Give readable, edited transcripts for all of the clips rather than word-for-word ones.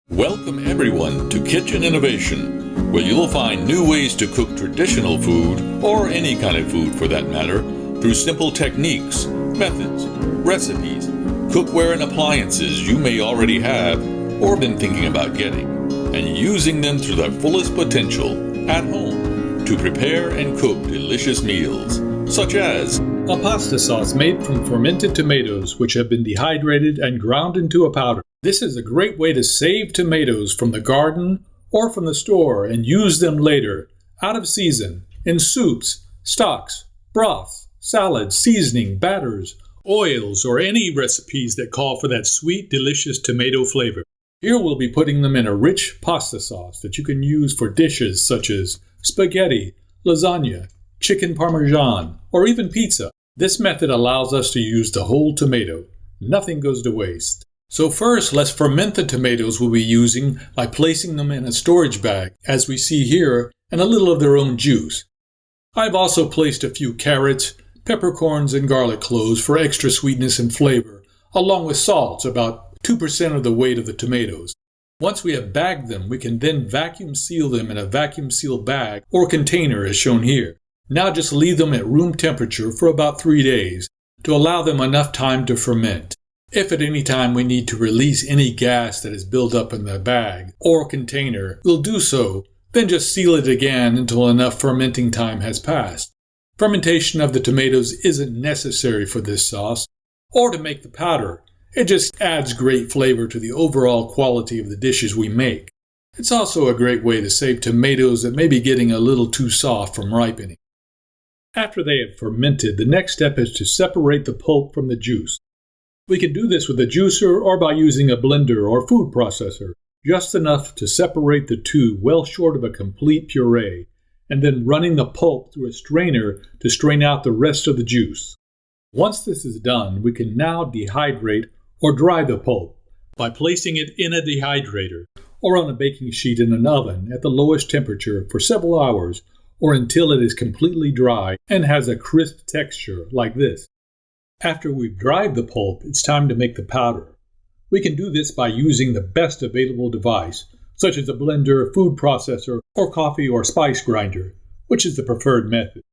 Welcome everyone to Kitchen Innovation, where you'll find new ways to cook traditional food, or any kind of food for that matter, through simple techniques, methods, recipes, cookware and appliances you may already have or been thinking about getting, and using them to their fullest potential at home to prepare and cook delicious meals, such as a pasta sauce made from fermented tomatoes which have been dehydrated and ground into a powder. This is a great way to save tomatoes from the garden or from the store and use them later, out of season, in soups, stocks, broths, salads, seasoning, batters, oils, or any recipes that call for that sweet, delicious tomato flavor. Here we'll be putting them in a rich pasta sauce that you can use for dishes such as spaghetti, lasagna, chicken parmesan, or even pizza. This method allows us to use the whole tomato. Nothing goes to waste. So first, let's ferment the tomatoes we'll be using by placing them in a storage bag, as we see here, and a little of their own juice. I've also placed a few carrots, peppercorns, and garlic cloves for extra sweetness and flavor, along with salt, about 2% of the weight of the tomatoes. Once we have bagged them, we can then vacuum seal them in a vacuum sealed bag or container as shown here. Now just leave them at room temperature for about 3 days to allow them enough time to ferment. If at any time we need to release any gas that is built up in the bag or container, we'll do so, then just seal it again until enough fermenting time has passed. Fermentation of the tomatoes isn't necessary for this sauce or to make the powder. It just adds great flavor to the overall quality of the dishes we make. It's also a great way to save tomatoes that may be getting a little too soft from ripening. After they have fermented, the next step is to separate the pulp from the juice. We can do this with a juicer or by using a blender or food processor, just enough to separate the two well short of a complete puree, and then running the pulp through a strainer to strain out the rest of the juice. Once this is done, we can now dehydrate or dry the pulp by placing it in a dehydrator or on a baking sheet in an oven at the lowest temperature for several hours or until it is completely dry and has a crisp texture like this. After we've dried the pulp, it's time to make the powder. We can do this by using the best available device, such as a blender, food processor, or coffee or spice grinder, which is the preferred method.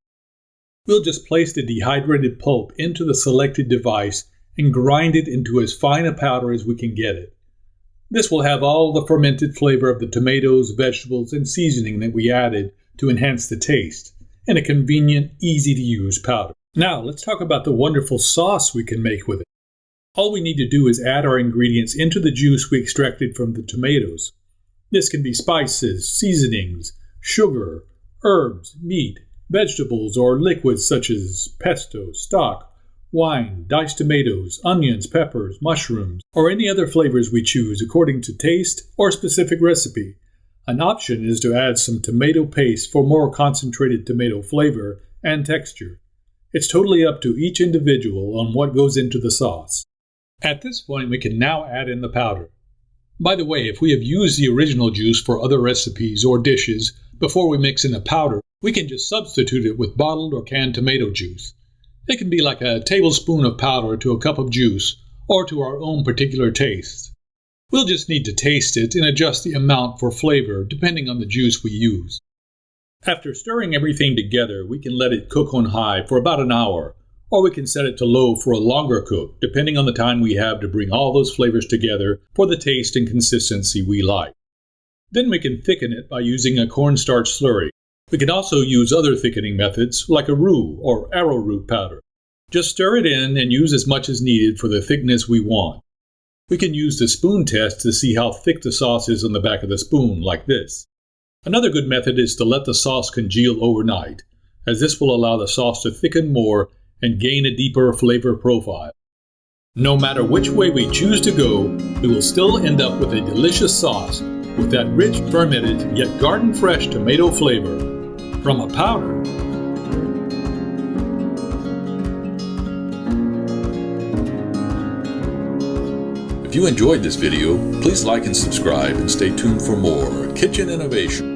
We'll just place the dehydrated pulp into the selected device and grind it into as fine a powder as we can get it. This will have all the fermented flavor of the tomatoes, vegetables, and seasoning that we added to enhance the taste, in a convenient, easy-to-use powder. Now, let's talk about the wonderful sauce we can make with it. All we need to do is add our ingredients into the juice we extracted from the tomatoes. This can be spices, seasonings, sugar, herbs, meat, vegetables, or liquids such as pesto, stock, wine, diced tomatoes, onions, peppers, mushrooms, or any other flavors we choose according to taste or specific recipe. An option is to add some tomato paste for more concentrated tomato flavor and texture. It's totally up to each individual on what goes into the sauce. At this point, we can now add in the powder. By the way, if we have used the original juice for other recipes or dishes before we mix in the powder, we can just substitute it with bottled or canned tomato juice. It can be like a tablespoon of powder to a cup of juice, or to our own particular taste. We'll just need to taste it and adjust the amount for flavor depending on the juice we use. After stirring everything together, we can let it cook on high for about an hour, or we can set it to low for a longer cook, depending on the time we have to bring all those flavors together for the taste and consistency we like. Then we can thicken it by using a cornstarch slurry. We can also use other thickening methods, like a roux or arrowroot powder. Just stir it in and use as much as needed for the thickness we want. We can use the spoon test to see how thick the sauce is on the back of the spoon, like this. Another good method is to let the sauce congeal overnight, as this will allow the sauce to thicken more and gain a deeper flavor profile. No matter which way we choose to go, we will still end up with a delicious sauce with that rich, fermented, yet garden-fresh tomato flavor from a powder. If you enjoyed this video, please like and subscribe and stay tuned for more Kitchen Innovation.